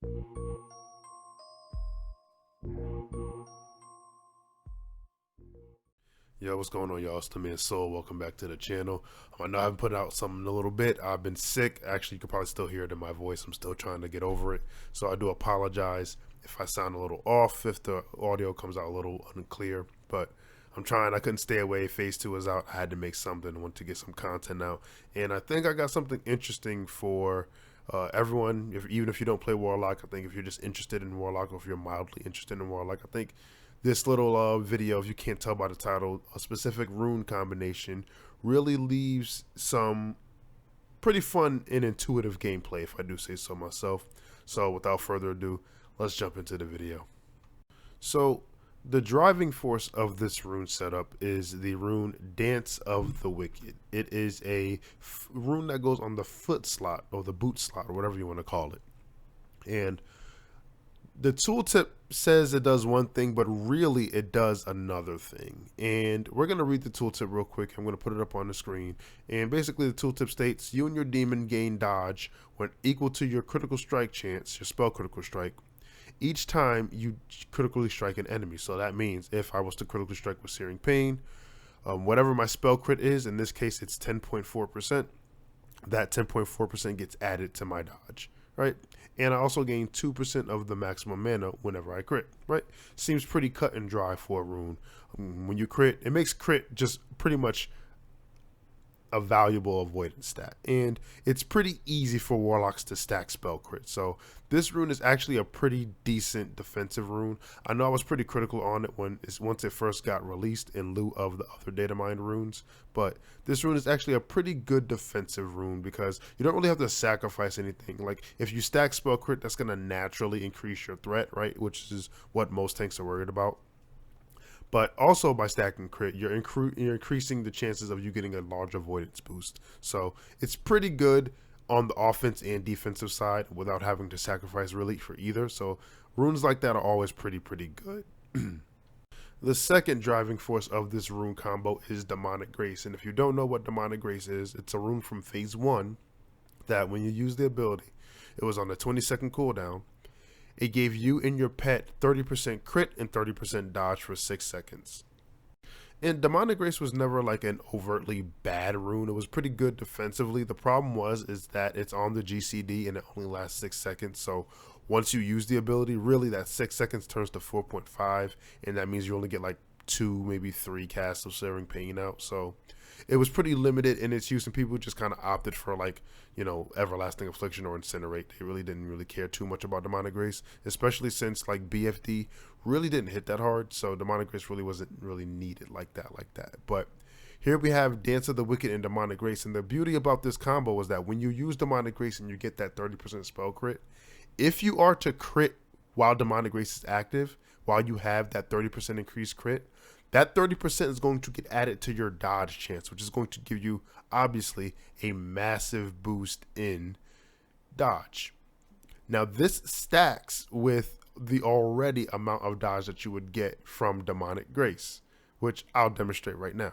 Yo, what's going on, y'all? It's the man Soul. Welcome back to the channel. I know I haven't put out something in a little bit. I've been sick. Actually, you can probably still hear it in my voice. I'm still trying to get over it. So I do apologize if I sound a little off, if the audio comes out a little unclear. But I'm trying. I couldn't stay away. Phase 2 is out. I had to make something. I wanted to get some content out. And I think I got something interesting for everyone. Even if you don't play Warlock, I think if you're just interested in Warlock, or if you're mildly interested in Warlock, I think this little video, if you can't tell by the title, a specific rune combination really leaves some pretty fun and intuitive gameplay, if I do say so myself. So without further ado, let's jump into the video. So the driving force of this rune setup is the rune Dance of the Wicked. It is a rune that goes on the foot slot, or the boot slot, or whatever you want to call it. And the tooltip says it does one thing, but really it does another thing. And we're going to read the tooltip real quick. I'm going to put it up on the screen. And basically the tooltip states, you and your demon gain dodge when equal to your critical strike chance, your spell critical strike, each time you critically strike an enemy. So that means if I was to critically strike with Searing Pain, whatever my spell crit is, in this case it's 10.4%, that 10.4% gets added to my dodge. Right, and I also gain 2% of the maximum mana whenever I crit. Right, seems pretty cut and dry for a rune. When you crit, it makes crit just pretty much a valuable avoidance stat, and it's pretty easy for warlocks to stack spell crit. So this rune is actually a pretty decent defensive rune. I know I was pretty critical on it once it first got released in lieu of the other data mine runes, but this rune is actually a pretty good defensive rune because you don't really have to sacrifice anything. Like if you stack spell crit, that's going to naturally increase your threat, right, which is what most tanks are worried about. But also by stacking crit, you're increasing the chances of you getting a large avoidance boost. So it's pretty good on the offense and defensive side without having to sacrifice really for either. So runes like that are always pretty good. The second driving force of this rune combo is Demonic Grace. And if you don't know what Demonic Grace is, it's a rune from Phase 1 that when you use the ability, it was on a 20-second cooldown. It gave you and your pet 30% crit and 30% dodge for 6 seconds. And Demonic Grace was never like an overtly bad rune. It was pretty good defensively. The problem is that it's on the GCD and it only lasts 6 seconds. So once you use the ability, really that 6 seconds turns to 4.5, and that means you only get like 2, maybe 3 casts of Searing Pain out. So it was pretty limited in its use, and people just kind of opted for, like, you know, Everlasting Affliction or Incinerate. They really didn't care too much about Demonic Grace, especially since like BFD really didn't hit that hard. So Demonic Grace really wasn't really needed like that. But here we have Dance of the Wicked and Demonic Grace, and the beauty about this combo is that when you use Demonic Grace and you get that 30% spell crit, if you are to crit while Demonic Grace is active, while you have that 30% increased crit, that 30% is going to get added to your dodge chance, which is going to give you, obviously, a massive boost in dodge. Now, this stacks with the already amount of dodge that you would get from Demonic Grace, which I'll demonstrate right now.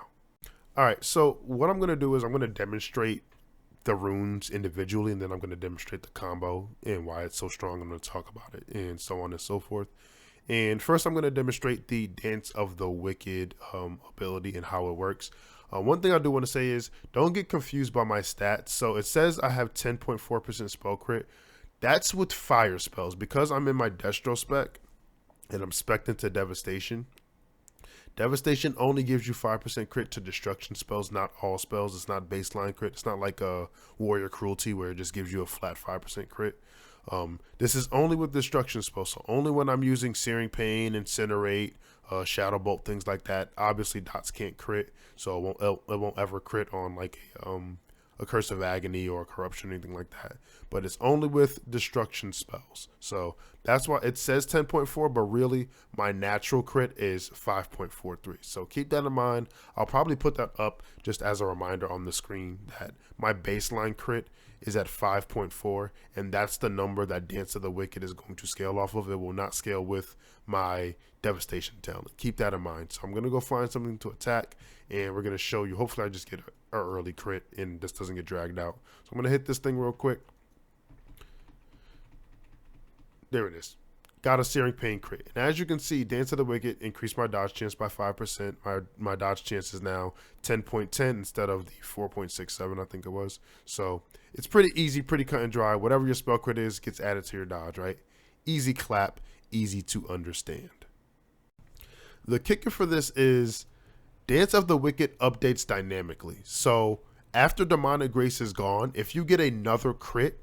All right, so what I'm going to do is I'm going to demonstrate the runes individually, and then I'm going to demonstrate the combo and why it's so strong. I'm going to talk about it and so on and so forth. And first, I'm going to demonstrate the Dance of the Wicked ability and how it works. One thing I do want to say is don't get confused by my stats. So it says I have 10.4% spell crit. That's with fire spells. Because I'm in my Destro spec and I'm spec'd into Devastation. Devastation only gives you 5% crit to destruction spells, not all spells. It's not baseline crit. It's not like a Warrior Cruelty where it just gives you a flat 5% crit. This is only with destruction spells, so only when I'm using Searing Pain, Incinerate, Shadow Bolt, things like that. Obviously, dots can't crit, so it won't ever crit on like a Curse of Agony or a Corruption or anything like that. But it's only with destruction spells. So that's why it says 10.4, but really my natural crit is 5.43. So keep that in mind. I'll probably put that up just as a reminder on the screen that my baseline crit is at 5.4, and that's the number that Dance of the Wicked is going to scale off of. It will not scale with my Devastation talent. Keep that in mind. So I'm going to go find something to attack, and we're going to show you. Hopefully I just get an early crit and this doesn't get dragged out. So I'm going to hit this thing real quick. There it is. Got a Searing Pain crit. And as you can see, Dance of the Wicked increased my dodge chance by 5%. My dodge chance is now 10.10 instead of the 4.67 I think it was. So it's pretty easy, pretty cut and dry. Whatever your spell crit is gets added to your dodge, right? Easy clap, easy to understand. The kicker for this is Dance of the Wicked updates dynamically. So after Demonic Grace is gone, if you get another crit,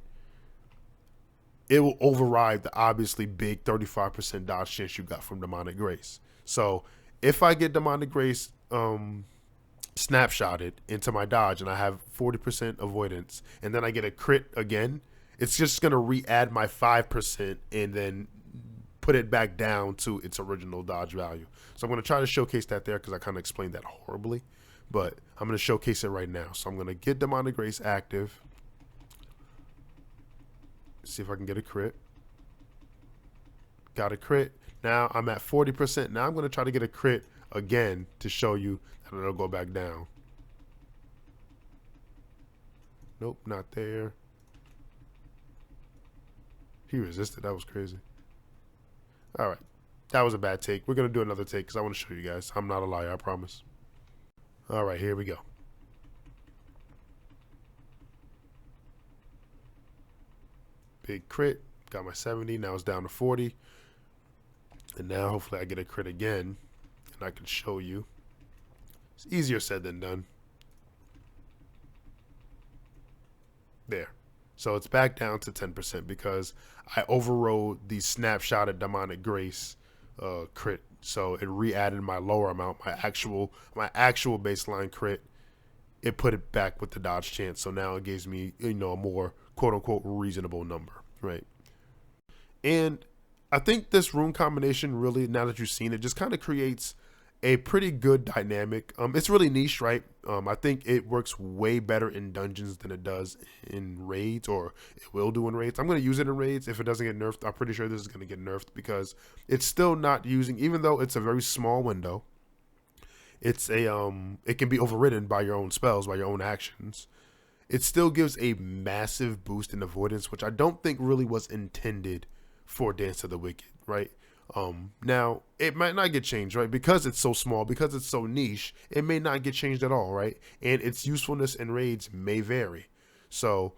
it will override the obviously big 35% dodge chance you got from Demonic Grace. So if I get Demonic Grace snapshotted into my dodge and I have 40% avoidance and then I get a crit again, it's just going to re-add my 5% and then put it back down to its original dodge value. So I'm going to try to showcase that there because I kind of explained that horribly. But I'm going to showcase it right now. So I'm going to get Demonic Grace active. See if I can get a crit. Got a crit. Now I'm at 40%. Now I'm going to try to get a crit again to show you that it'll go back down. Nope, not there. He resisted. That was crazy. All right. That was a bad take. We're going to do another take because I want to show you guys. I'm not a liar, I promise. All right, here we go. Big crit. Got my 70. Now it's down to 40. And now hopefully I get a crit again. And I can show you. It's easier said than done. There. So it's back down to 10% because I overrode the snapshot of Demonic Grace crit. So it re-added my lower amount, my actual baseline crit. It put it back with the dodge chance. So now it gives me, a more quote unquote reasonable number, right? And I think this rune combination really, now that you've seen it, just kind of creates a pretty good dynamic. It's really niche, right? I think it works way better in dungeons than it does in raids, or it will do in raids. I'm going to use it in raids. If it doesn't get nerfed, I'm pretty sure this is going to get nerfed because it's still not using, even though it's a very small window, it's it can be overridden by your own spells, by your own actions. It still gives a massive boost in avoidance, which I don't think really was intended for Dance of the Wicked, right? Now it might not get changed, right? Because it's so small, because it's so niche, it may not get changed at all, right? And its usefulness in raids may vary. So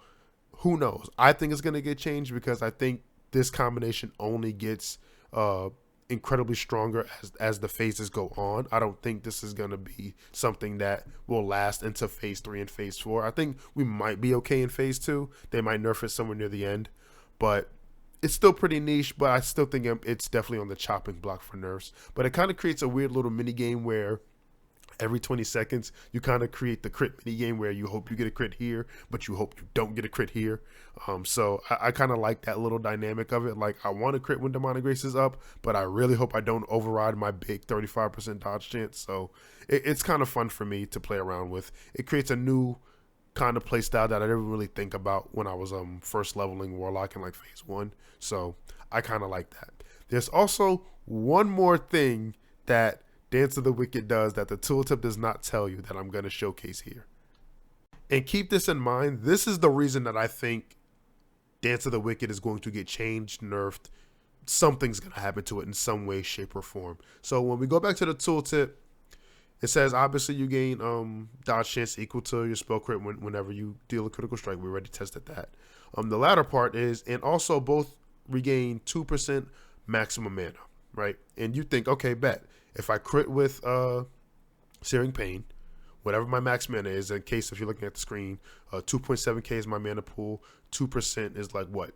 who knows? I think it's going to get changed because I think this combination only gets incredibly stronger as the phases go on. I don't think this is going to be something that will last into phase 3 and phase 4. I think we might be okay in phase 2. They might nerf it somewhere near the end, but it's still pretty niche, but I still think it's definitely on the chopping block for nerfs. But it kind of creates a weird little mini game where every 20 seconds you kind of create the crit mini game where you hope you get a crit here, but you hope you don't get a crit here. So I kind of like that little dynamic of it. Like, I want to crit when Demonic Grace is up, but I really hope I don't override my big 35% dodge chance. So it's kind of fun for me to play around with. It creates a new kind of play style that I didn't really think about when I was first leveling Warlock in like phase 1. So I kind of like that. There's also one more thing that Dance of the Wicked does that the tooltip does not tell you that I'm going to showcase here. And keep this in mind, this is the reason that I think Dance of the Wicked is going to get changed, nerfed. Something's going to happen to it in some way, shape, or form. So when we go back to the tooltip, it says obviously you gain dodge chance equal to your spell crit whenever you deal a critical strike. We already tested that. The latter part is, and also both regain 2% maximum mana, right? And you think, okay, bet. If I crit with Searing Pain, whatever my max mana is, in case if you're looking at the screen, 2.7k is my mana pool, 2% is like what,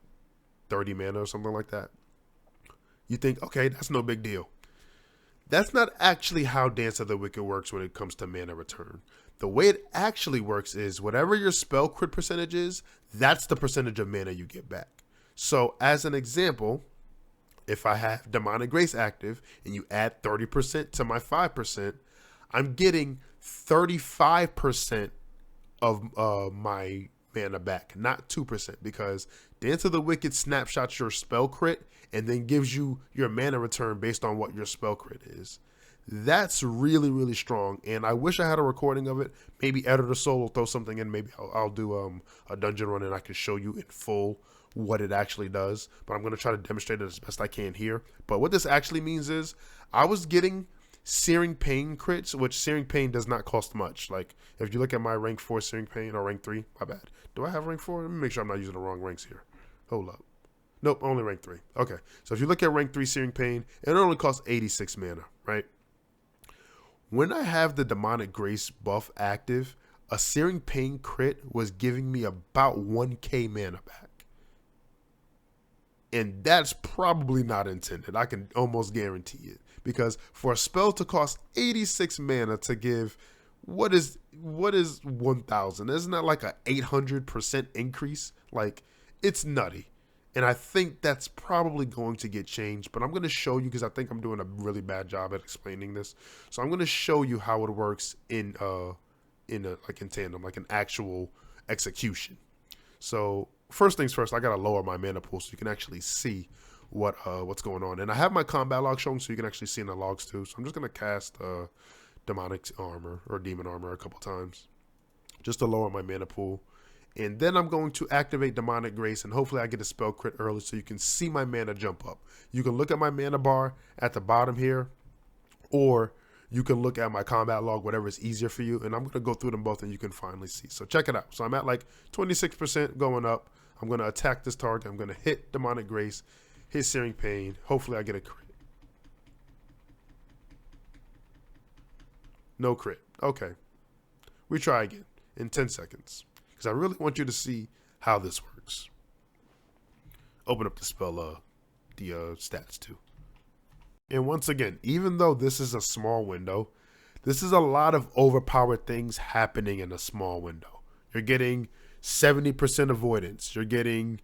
30 mana or something like that. You think, okay, that's no big deal. That's not actually how Dance of the Wicked works when it comes to mana return. The way it actually works is whatever your spell crit percentage is, that's the percentage of mana you get back. So as an example, if I have Demonic Grace active and you add 30% to my 5%, I'm getting 35% of my mana back, not 2%, because Dance of the Wicked snapshots your spell crit and then gives you your mana return based on what your spell crit is. That's really, really strong, and I wish I had a recording of it. Maybe Editor Soul will throw something in. Maybe I'll do a dungeon run and I can show you in full what it actually does, but I'm going to try to demonstrate it as best I can here. But what this actually means is I was getting Searing Pain crits, which Searing Pain does not cost much. Like, if you look at my rank 4 Searing Pain, or rank 3, my bad. Do I have rank 4? Let me make sure I'm not using the wrong ranks here. Hold up. Nope, only rank 3. Okay, so if you look at rank 3 Searing Pain, it only costs 86 mana, right? When I have the Demonic Grace buff active, a Searing Pain crit was giving me about 1k mana back. And that's probably not intended. I can almost guarantee it. Because for a spell to cost 86 mana to give, what is 1,000? Isn't that like a 800% increase? Like, it's nutty. And I think that's probably going to get changed. But I'm going to show you, because I think I'm doing a really bad job at explaining this. So I'm going to show you how it works in tandem, like an actual execution. So first things first, I gotta lower my mana pool so you can actually see what's going on. And I have my combat log showing, so you can actually see in the logs too. So I'm just gonna cast demonic armor or demon armor a couple times just to lower my mana pool. And then I'm going to activate Demonic Grace, and hopefully I get a spell crit early so you can see my mana jump up. You can look at my mana bar at the bottom here, or you can look at my combat log, whatever is easier for you. And I'm going to go through them both and you can finally see. So check it out. So I'm at like 26% going up. I'm going to attack this target. I'm going to hit Demonic Grace, hit Searing Pain. Hopefully I get a crit. No crit. Okay. We try again in 10 seconds. Because I really want you to see how this works. Open up the spell, stats too. And once again, even though this is a small window, this is a lot of overpowered things happening in a small window. You're getting 70% avoidance. You're getting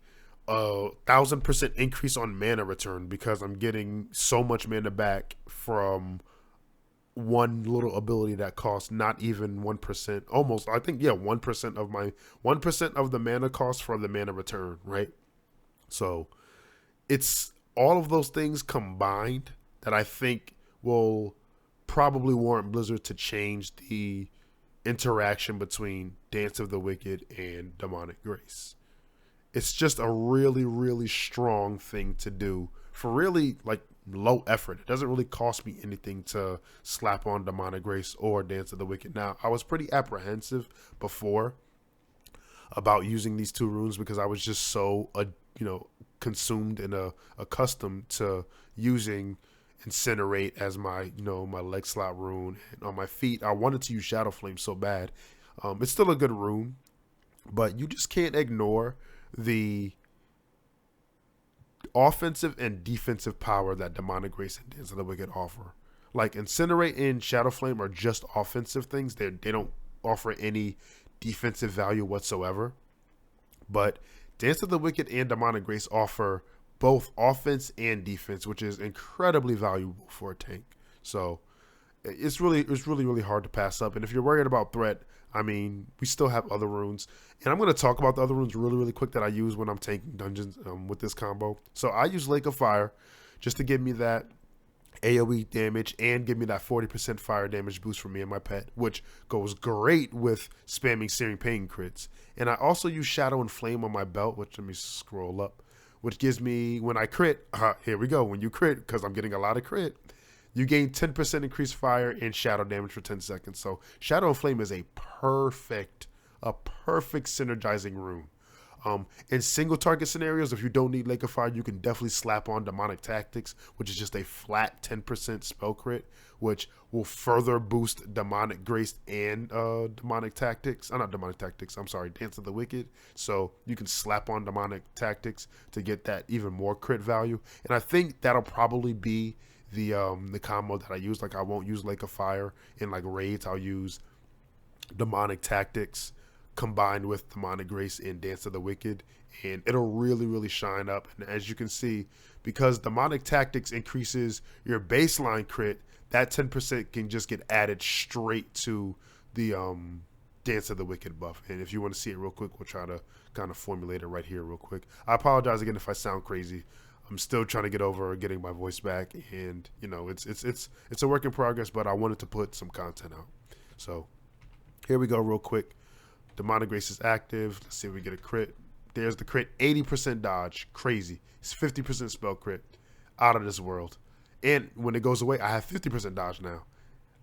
1,000% increase on mana return because I'm getting so much mana back from one little ability that costs not even 1%, almost, I think, yeah, 1% of the mana cost for the mana return, right? So it's all of those things combined that I think will probably warrant Blizzard to change the interaction between Dance of the Wicked and Demonic Grace. It's just a really, really strong thing to do for really like low effort. It doesn't really cost me anything to slap on Demonic Grace or Dance of the Wicked. Now, I was pretty apprehensive before about using these two runes because I was just so, consumed and accustomed to using Incinerate as my, my leg slot rune. And on my feet, I wanted to use Shadow Flame so bad. It's still a good rune, but you just can't ignore the offensive and defensive power that Demonic Grace and Dance of the Wicked offer. Like Incinerate and Shadow Flame are just offensive things. They don't offer any defensive value whatsoever. But Dance of the Wicked and Demonic Grace offer both offense and defense, which is incredibly valuable for a tank. So it's really hard to pass up. And if you're worried about threat, I mean, we still have other runes. And I'm going to talk about the other runes really quick that I use when I'm tanking dungeons with this combo. So I use Lake of Fire just to give me that AoE damage and give me that 40% fire damage boost for me and my pet, which goes great with spamming Searing Pain crits. And I also use Shadow and Flame on my belt, which, let me scroll up, which gives me, when I crit, here we go, when you crit, because I'm getting a lot of crit, you gain 10% increased fire and shadow damage for 10 seconds. So Shadow and Flame is a perfect synergizing rune. In single target scenarios, if you don't need Lake of Fire, you can definitely slap on Demonic Tactics, which is just a flat 10% spell crit, which will further boost Demonic Grace and Demonic Tactics. Not Demonic Tactics, I'm sorry, Dance of the Wicked. So you can slap on Demonic Tactics to get that even more crit value. And I think that'll probably be the combo that I use. Like, I won't use Lake of Fire in like raids. I'll use Demonic Tactics combined with Demonic Grace and Dance of the Wicked, and it'll really shine up. And as you can see, because Demonic Tactics increases your baseline crit, that 10% can just get added straight to the Dance of the Wicked buff. And if you want to see it real quick, we'll try to kind of formulate it right here real quick. I apologize again if I sound crazy. I'm still trying to get over getting my voice back, and it's a work in progress, but I wanted to put some content out. So here we go real quick. Demonic Grace is active. Let's see if we get a crit. There's the crit, 80% dodge, crazy. It's 50% spell crit, out of this world. And when it goes away, I have 50% dodge now.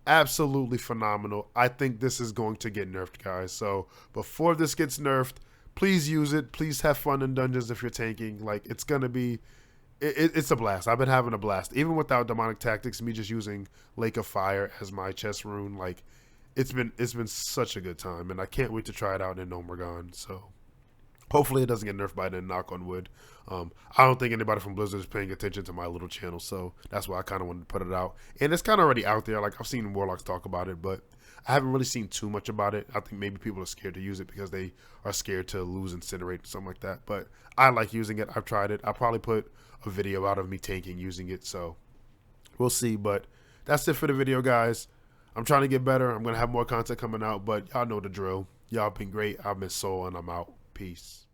Absolutely phenomenal. I think this is going to get nerfed, guys. So before this gets nerfed, please use it. Please have fun in dungeons if you're tanking. Like, it's going to be, it's a blast. I've been having a blast. Even without demonic tactics, me just using Lake of Fire as my chest rune, like, it's been such a good time. And I can't wait to try it out in Omegon. So hopefully it doesn't get nerfed by then, knock on wood. I don't think anybody from Blizzard is paying attention to my little channel, so that's why I kind of wanted to put it out. And it's kind of already out there. Like, I've seen Warlocks talk about it, but I haven't really seen too much about it. I think maybe people are scared to use it because they are scared to lose Incinerate or something like that. But I like using it. I've tried it. I'll probably put a video out of me tanking using it, so we'll see. But that's it for the video, guys. I'm trying to get better. I'm going to have more content coming out, but y'all know the drill. Y'all been great. I've been Soul, and I'm out. Peace.